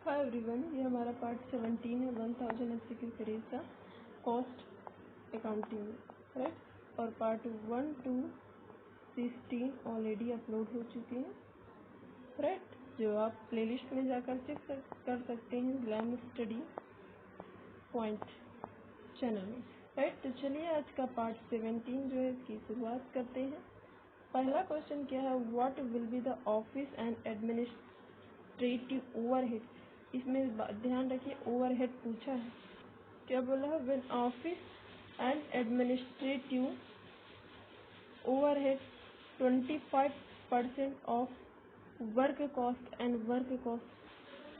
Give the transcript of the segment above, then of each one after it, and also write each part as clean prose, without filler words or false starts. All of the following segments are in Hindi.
हाय एवरीवन, ये हमारा पार्ट 17 है 1000 एमसीक्यू सीरीज का कॉस्ट अकाउंटिंग, राइट। और पार्ट 1 to 16 ऑलरेडी अपलोड हो चुके हैं, राइट, जो आप प्लेलिस्ट में जाकर चेक कर सकते हैं ग्लैम स्टडी पॉइंट चैनल में, राइट। तो चलिए आज का पार्ट 17 जो है इसकी शुरुआत करते हैं। पहला क्वेश्चन क्या है, what will be the office and administrative overhead. इसमें ध्यान रखिए ओवरहेड पूछा है, क्या बोला है, when office and administrative overhead 25% of work cost and work cost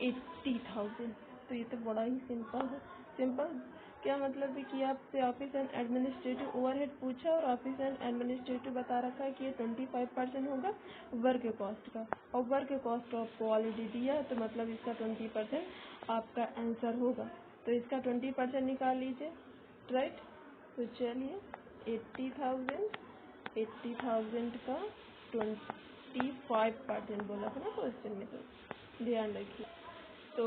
80,000। तो ये तो बड़ा ही सिंपल है। सिंपल क्या मतलब है कि आपसे ऑफिस एंड एडमिनिस्ट्रेटिव ओवरहेड पूछा और ऑफिस एंड एडमिनिस्ट्रेटिव बता रखा है कि ये 25% होगा वर्क कॉस्ट का, और वर्क कॉस्ट आपको ऑलरेडी दिया, तो मतलब इसका 20% आपका आंसर होगा। तो इसका 20% निकाल लीजिए, राइट। तो चलिए 80,000 का 25% बोला था ना क्वेश्चन में, तो ध्यान रखिए। तो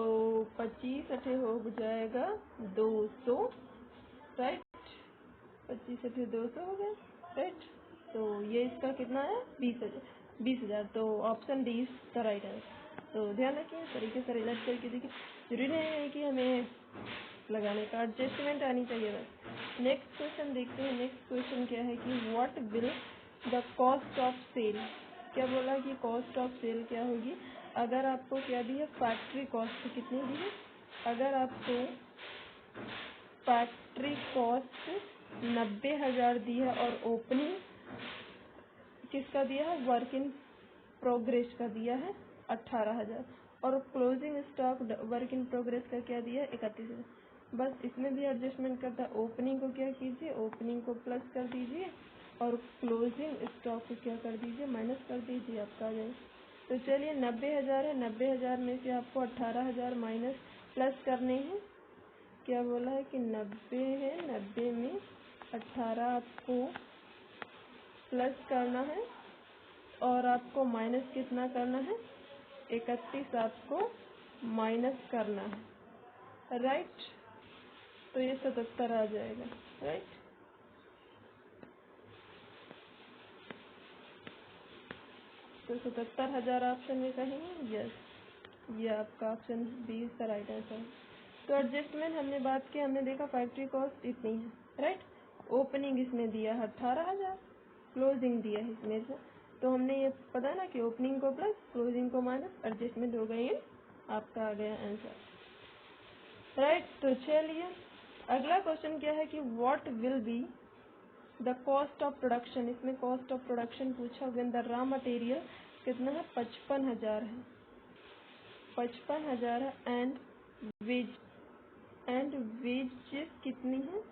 25 अठे हो जाएगा 200, राइट। 25 अठे 200 हो गया, राइट। तो ये इसका कितना है 20,000। तो option D is the right answer. तो ध्यान रखिए, इस तरीके से रिलेट करके देखिए, जरूरी नहीं है कि हमें लगाने का एडजस्टमेंट आनी चाहिए बस। नेक्स्ट क्वेश्चन देखते हैं। नेक्स्ट क्वेश्चन क्या है कि what will the cost of sale. क्या बोला कि कॉस्ट ऑफ सेल क्या होगी। अगर आपको क्या दी है, फैक्ट्री कॉस्ट कितनी दी है। अगर आपको फैक्ट्री कॉस्ट 90,000 दी है और ओपनिंग किसका दिया है, वर्क इन प्रोग्रेस का दिया है 18,000, और closing stock work in progress का क्या दिया है 31,000। बस इसमें भी एडजस्टमेंट करता है। ओपनिंग को क्या कीजिए, ओपनिंग को प्लस कर दीजिए और क्लोजिंग स्टॉक को क्या कर दीजिए, माइनस कर दीजिए, आपका आ जाए। तो चलिए 90,000 है, 90,000 में से आपको 18,000 माइनस प्लस करने हैं। क्या बोला है कि 90 है, 90 में 18 आपको प्लस करना है और आपको माइनस कितना करना है, 31 आपको माइनस करना है, राइट। तो ये 77 आ जाएगा, राइट। तो 77,000 ऑप्शन में कहेंगे, यस, ये आपका option B is the right answer. तो एडजस्टमेंट हमने बात की, हमने देखा फैक्ट्री कॉस्ट इतनी है, राइट। ओपनिंग इसमें दिया है 18,000, क्लोजिंग दिया है इसमें से, तो हमने ये पता ना कि ओपनिंग को प्लस क्लोजिंग को माइनस, एडजस्टमेंट हो गई है, आपका आ गया आंसर, राइट। तो चलिए अगला क्वेश्चन क्या है कि what will be the cost of production. इसमें कॉस्ट ऑफ प्रोडक्शन पूछा, व्हेन द रॉ मटेरियल कितना है, 55,000 है, 55,000 है, एंड वेजेस कितनी है,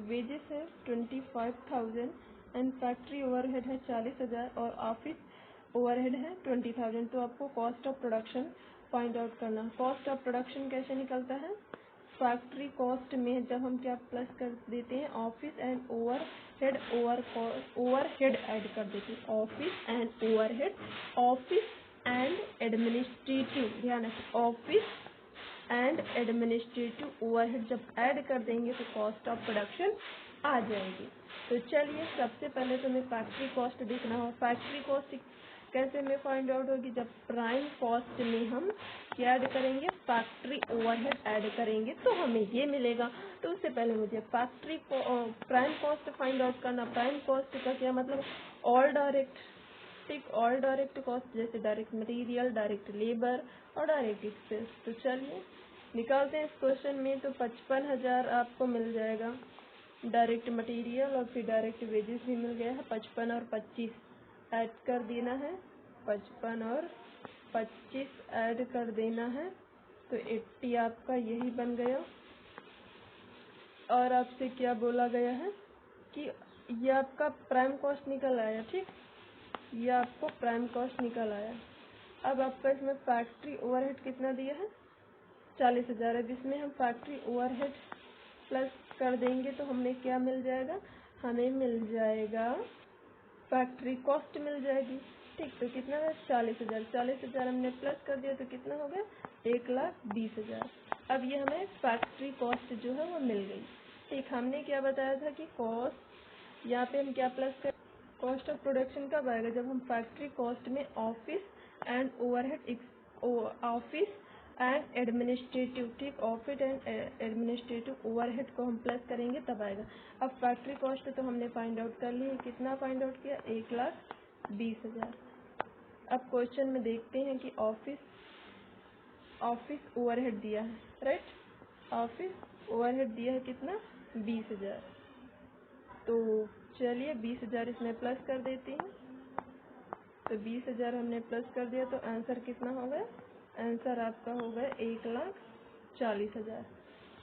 वेजेस है 25,000 एंड फैक्ट्री ओवरहेड है 40,000 और ऑफिस ओवरहेड है 20,000। तो आपको cost of production find out करना है। कॉस्ट ऑफ प्रोडक्शन कैसे निकलता है, फैक्ट्री कॉस्ट में जब हम क्या प्लस कर देते हैं, ऑफिस एंड ओवरहेड ऐड कर देते हैं, office and overhead, office and administrative, ध्यान रखें, ऑफिस एंड एडमिनिस्ट्रेटिव ओवरहेड जब ऐड कर देंगे तो कॉस्ट ऑफ प्रोडक्शन आ जाएगी। तो चलिए सबसे पहले तो हमें फैक्ट्री कॉस्ट देखना हो। फैक्ट्री कॉस्ट कैसे में फाइंड आउट होगी, जब प्राइम कॉस्ट में हम क्या ऐड करेंगे, फैक्ट्री ओवरहेड ऐड करेंगे तो हमें ये मिलेगा। तो उससे पहले मुझे फैक्ट्री को प्राइम कॉस्ट फाइंड आउट करना। प्राइम कॉस्ट का क्या मतलब, ऑल डायरेक्ट, ठीक, ऑल डायरेक्ट कॉस्ट, जैसे डायरेक्ट मटेरियल, डायरेक्ट लेबर और डायरेक्ट एक्सपेंस। तो चलिए निकालते हैं इस क्वेश्चन में। तो 55,000 आपको मिल जाएगा डायरेक्ट मटेरियल और फिर डायरेक्ट वेजेस भी मिल गया है। 55 और 25 ऐड कर देना है, 55 और 25 ऐड कर देना है, तो 80 आपका यही बन गया। और आपसे क्या बोला गया है कि ये आपका प्राइम कॉस्ट निकल आया, ठीक, ये आपको प्राइम कॉस्ट निकल आया। अब आपका इसमें फैक्ट्री ओवरहेड कितना दिया है, 40,000 है, जिसमें हम फैक्ट्री ओवरहेड प्लस कर देंगे तो हमें क्या मिल जाएगा, हमें मिल जाएगा फैक्ट्री कॉस्ट मिल जाएगी, ठीक। तो कितना है 40,000, 40,000 हमने प्लस कर दिया तो कितना हो गया 1,20,000। अब ये हमें फैक्ट्री कॉस्ट जो है वो मिल गई। ठीक, हमने क्या बताया था कि कॉस्ट, यहाँ पे हम क्या प्लस कर, कॉस्ट ऑफ प्रोडक्शन कब आएगा, जब हम फैक्ट्री कॉस्ट में office and overhead, office and administrative, ठीक, ऑफिस एंड एडमिनिस्ट्रेटिव ओवरहेड को हम प्लस करेंगे तब आएगा। अब फैक्ट्री कॉस्ट तो हमने फाइंड आउट कर ली, कितना फाइंड आउट किया, 1,20,000। अब क्वेश्चन में देखते हैं कि ऑफिस ओवरहेड दिया है, राइट, ऑफिस ओवरहेड दिया है कितना, 20,000। तो चलिए 20,000 इसमें प्लस कर देती हूँ। तो 20,000 हमने प्लस कर दिया तो आंसर कितना हो गया, आंसर आपका हो गया 1,40,000।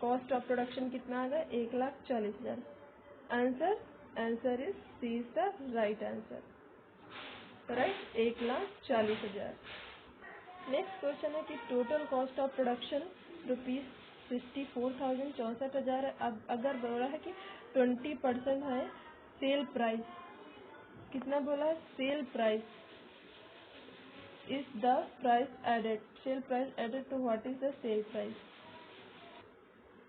कॉस्ट ऑफ प्रोडक्शन कितना आ गया, 1,40,000। Answer is C is the right answer, right, 1,40,000। Next question है कि टोटल कॉस्ट ऑफ प्रोडक्शन ₹64,000, 64,000 है। अब अगर बोला है कि 20% है सेल प्राइस, कितना बोला है, sale price is the price added, sale price added, तो what is the sale price.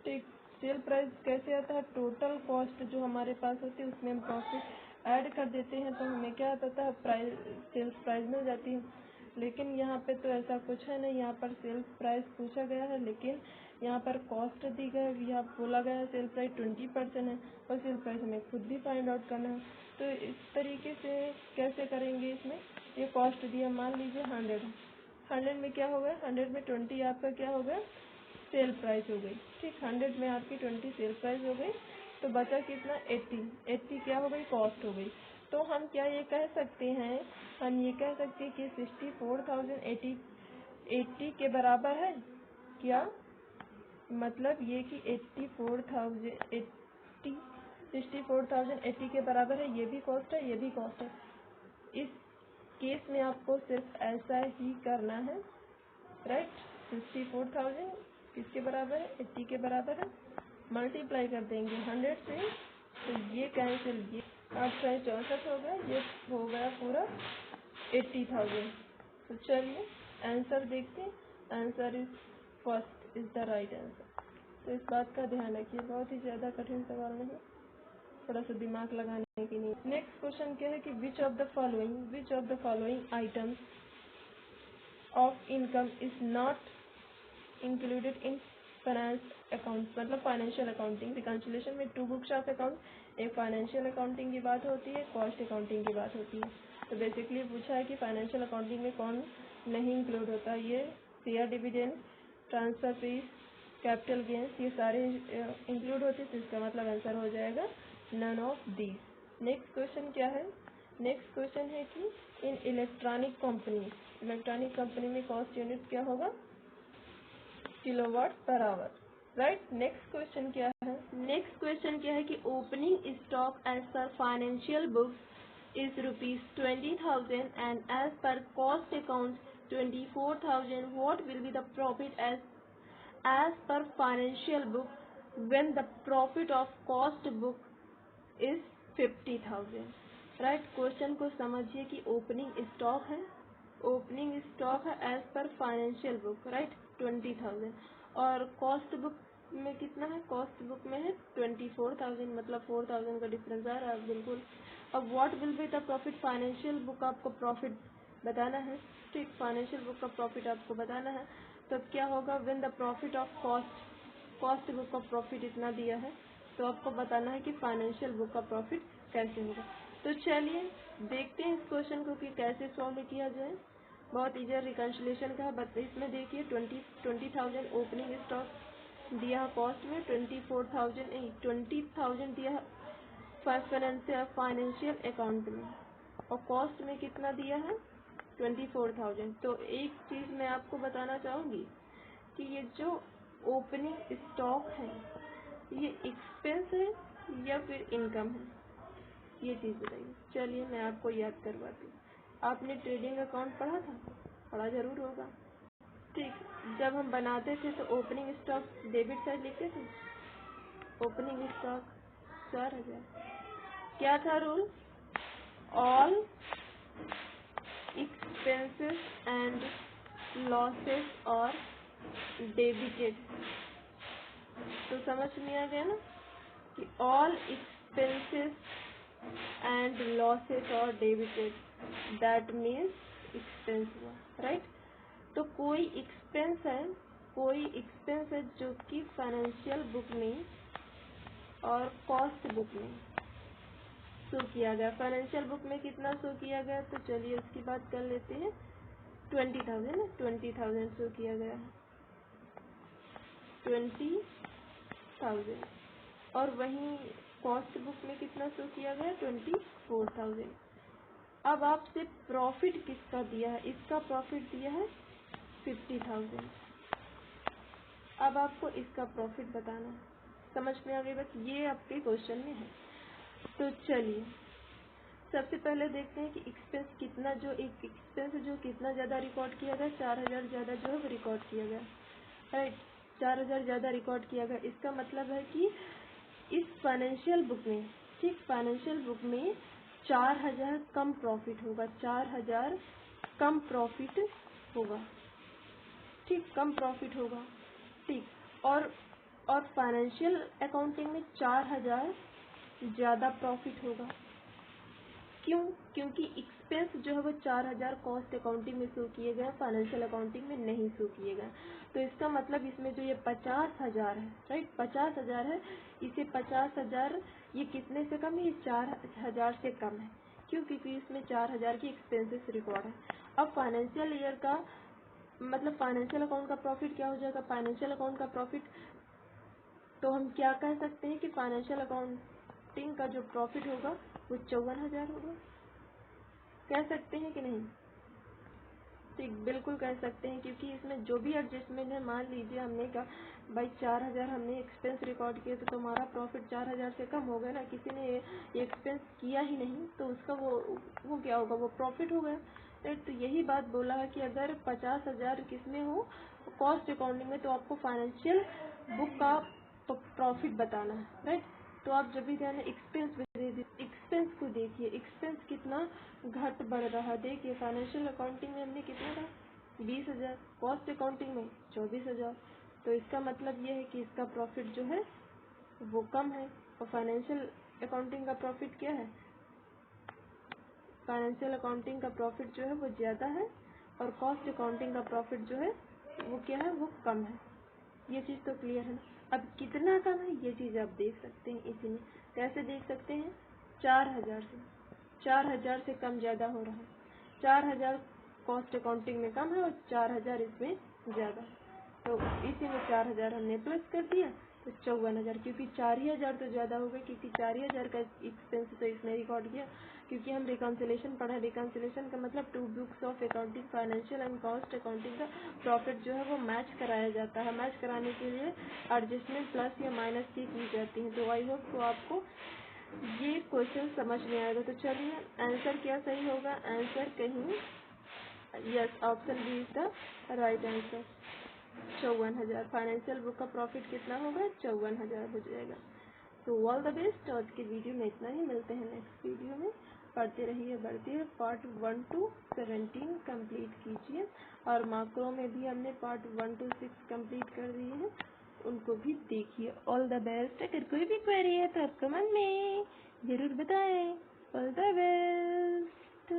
ठीक, सेल प्राइस कैसे आता है, टोटल कॉस्ट जो हमारे पास होती है उसमें हम प्रॉफिट ऐड कर देते हैं तो हमें क्या आता है, प्राइस, सेल्स प्राइस मिल जाती है। लेकिन यहाँ पे तो ऐसा कुछ है नहीं, यहाँ पर सेल्स प्राइस पूछा गया है लेकिन यहाँ पर कॉस्ट दी गई, यहाँ बोला गया है सेल प्राइस 20% है और सेल प्राइस हमें खुद भी फाइंड आउट करना है। तो इस तरीके से कैसे करेंगे, इसमें ये कॉस्ट दिया, मान लीजिए 100 में क्या हो गया, 100 में 20 आपका क्या हो गया, सेल प्राइस हो गई। ठीक, 100 में आपकी 20 सेल प्राइस हो गई तो बचा कितना, 80 क्या हो गई, कॉस्ट हो गई। तो हम क्या ये कह सकते हैं, हम ये कह सकते हैं कि 64,000 80 के बराबर है, क्या मतलब ये कि 64,080 के बराबर है, ये भी कॉस्ट है, ये भी कॉस्ट है। इस केस में आपको सिर्फ ऐसा ही करना है, राइट। 64,000 किसके बराबर है, 80 के बराबर है, मल्टीप्लाई कर देंगे 100 से, तो ये कैंसिल, ये 8/64 हो गया, ये हो गया पूरा 80,000। तो चलिए आंसर देखते हैं, answer is first is the right answer. तो इस बात का ध्यान रखिए, बहुत ही ज़्यादा कठिन सवाल नहीं, थोड़ा सा दिमाग लगाने की नहीं। नेक्स्ट क्वेश्चन क्या है कि which of the following items of income is not included in finance account, मतलब फाइनेंशियल अकाउंटिंग रिकंसिलिएशन में 2 बुक्स ऑफ अकाउंट, एक फाइनेंशियल अकाउंटिंग की बात होती है, कॉस्ट अकाउंटिंग की बात होती है। तो बेसिकली पूछा है कि फाइनेंशियल अकाउंटिंग में कौन नहीं इंक्लूड होता, ये share dividend, transfer fees, capital gains, ये सारे इंक्लूड होते हैं। तो इसका मतलब आंसर हो जाएगा none of these. Next question क्या है, नेक्स्ट क्वेश्चन है कि इन इलेक्ट्रॉनिक कंपनी में कॉस्ट यूनिट क्या होगा, kilowatt per hour, right. Next question क्या है, नेक्स्ट क्वेश्चन क्या है कि opening stock as per financial books is ₹20,000 and as per cost account 24,000, what will be the profit as per financial book when the profit of cost book is 50,000, right. Question को समझिए कि ओपनिंग स्टॉक है as per financial book, right, 20,000 और कॉस्ट बुक में कितना है, कॉस्ट बुक में है 24,000, मतलब 4,000 का डिफरेंस आ रहा है बिल्कुल। अब what will be the profit, financial book आपको प्रॉफिट बताना है, ठीक, फाइनेंशियल बुक का प्रॉफिट आपको बताना है। तो क्या होगा, when the profit of cost book का प्रॉफिट इतना दिया है तो आपको बताना है कि फाइनेंशियल बुक का प्रॉफिट कैसे होगा। तो चलिए देखते हैं इस क्वेश्चन को कि कैसे सॉल्व किया जाए। बहुत ईजी रिकंसिलिएशन का है, बट इसमें देखिए 20,000 ओपनिंग स्टॉक दिया है, कॉस्ट में 20,000 दिया है फाइनेंशियल अकाउंट में, और कॉस्ट में कितना दिया है 24,000। तो एक चीज़ मैं आपको बताना चाहूँगी कि ये जो ओपनिंग स्टॉक है ये एक्सपेंस है या फिर इनकम है, ये चीज़ बताइए। चलिए मैं आपको याद करवाती हूँ, आपने ट्रेडिंग अकाउंट पढ़ा ज़रूर होगा, ठीक। जब हम बनाते थे तो ओपनिंग स्टॉक डेबिट साइड लिखते थे, ओपनिंग स्टॉक 4,000, क्या था rule, all expenses and losses और डेबिटेड। तो समझ में आ गया ना कि ऑल एक्सपेंसेस एंड लॉसेस और डेबिटेड, दैट मीन्स एक्सपेंस हुआ, राइट। तो कोई एक्सपेंस है जो कि फाइनेंशियल बुक में और कॉस्ट बुक में शो किया गया। फाइनेंशियल बुक में कितना शो किया गया, तो चलिए उसकी बात कर लेते हैं। 20,000 शो किया गया, 20,000। और वहीं कॉस्ट बुक में कितना शो किया गया, 24,000। अब आपसे प्रॉफिट किसका दिया है, इसका प्रॉफिट दिया है 50,000। अब आपको इसका प्रॉफिट बताना है। समझ में आ गई बात, ये आपके क्वेश्चन में है। तो चलिए सबसे पहले देखते हैं कि एक्सपेंस कितना, जो एक एक्सपेंस जो कितना ज़्यादा रिकॉर्ड किया गया, 4,000 ज़्यादा जो है वो रिकॉर्ड किया गया, राइट। 4,000 ज़्यादा रिकॉर्ड किया गया, इसका मतलब है कि इस फाइनेंशियल बुक में, ठीक, फाइनेंशियल बुक में 4,000 कम प्रॉफिट होगा, 4,000 कम प्रॉफिट होगा, ठीक, कम प्रॉफिट होगा, ठीक। और फाइनेंशियल अकाउंटिंग में 4,000 ज़्यादा प्रॉफिट होगा। क्यों? क्योंकि एक्सपेंस जो है वो 4,000 कॉस्ट अकाउंटिंग में शो किए गए, फाइनेंशियल अकाउंटिंग में नहीं शो किए गए। तो इसका मतलब इसमें जो ये 50,000 है, राइट, 50,000 है, इसे 50,000 ये कितने से कम है, ये 4,000 से कम है। क्यों? क्योंकि इसमें 4,000 की एक्सपेंसेस रिकॉर्ड है। अब फाइनेंशियल ईयर का मतलब फाइनेंशियल अकाउंट का प्रॉफिट क्या हो जाएगा, फाइनेंशियल अकाउंट का प्रॉफिट, तो हम क्या कह सकते हैं कि फाइनेंशियल अकाउंटिंग का जो प्रॉफिट होगा वो 54,000 होगा। कह सकते हैं कि नहीं? ठीक, बिल्कुल कह सकते हैं, क्योंकि इसमें जो भी एडजस्टमेंट है, मान लीजिए हमने कहा भाई 4,000 हमने एक्सपेंस रिकॉर्ड किए, तो तुम्हारा प्रॉफिट 4,000 से कम हो गया ना, किसी ने ये एक्सपेंस किया ही नहीं, तो उसका वो क्या होगा, वो प्रॉफिट हो गया, राइट। तो यही बात बोला है कि अगर 50,000 किसमें हो, कॉस्ट अकाउंटिंग में, तो आपको फाइनेंशियल बुक का प्रॉफिट बताना है, राइट। तो आप जब भी कहना एक्सपेंस को देखिए, एक्सपेंस कितना घट बढ़ रहा है। देखिए फाइनेंशियल अकाउंटिंग में हमने कितना था, 20,000, कॉस्ट अकाउंटिंग में 24,000। तो इसका मतलब ये है कि इसका प्रॉफिट जो है वो कम है, और फाइनेंशियल अकाउंटिंग का प्रॉफिट क्या है, फाइनेंशियल अकाउंटिंग का प्रॉफिट जो है वो ज़्यादा है, और कॉस्ट अकाउंटिंग का प्रॉफिट जो है वो क्या है, वो कम है। ये चीज़ तो क्लियर है ना। अब कितना कम है ये चीज़ आप देख सकते हैं, इसी में कैसे देख सकते हैं, 4,000 से कम ज़्यादा हो रहा है। 4,000 कॉस्ट अकाउंटिंग में कम है और 4,000 इसमें ज़्यादा है, तो इसी में 4,000 हमने प्लस कर दिया, तो 54,000, क्योंकि 4,000 तो ज़्यादा हो गए, क्योंकि 4,000 का एक्सपेंस तो इसमें रिकॉर्ड किया, क्योंकि हम रिकॉन्सिलेशन पढ़ा। रिकॉन्सिलेशन का मतलब 2 books of accounting, financial and cost accounting का प्रॉफिट जो है वो मैच कराया जाता है। मैच कराने के लिए एडजस्टमेंट प्लस या माइनस की जाती है। तो आई होप तो आपको ये क्वेश्चन समझ में आएगा। तो चलिए आंसर क्या सही होगा, आंसर कहीं, yes, option B is the right answer, 54,000। Financial book का प्रॉफिट कितना होगा, 54,000 हो जाएगा। तो ऑल द बेस्ट। आज के वीडियो में इतना ही, मिलते हैं नेक्स्ट वीडियो में। पढ़ते रहिए, बढ़ते हैं। पार्ट 1 to 17 कंप्लीट कीजिए, और मार्क्रो में भी हमने पार्ट 1 to 6 कंप्लीट कर दिए हैं, उनको भी देखिए। All the best. अगर कोई भी क्वेरी है तो आप कमेंट में ज़रूर बताएं। All the best.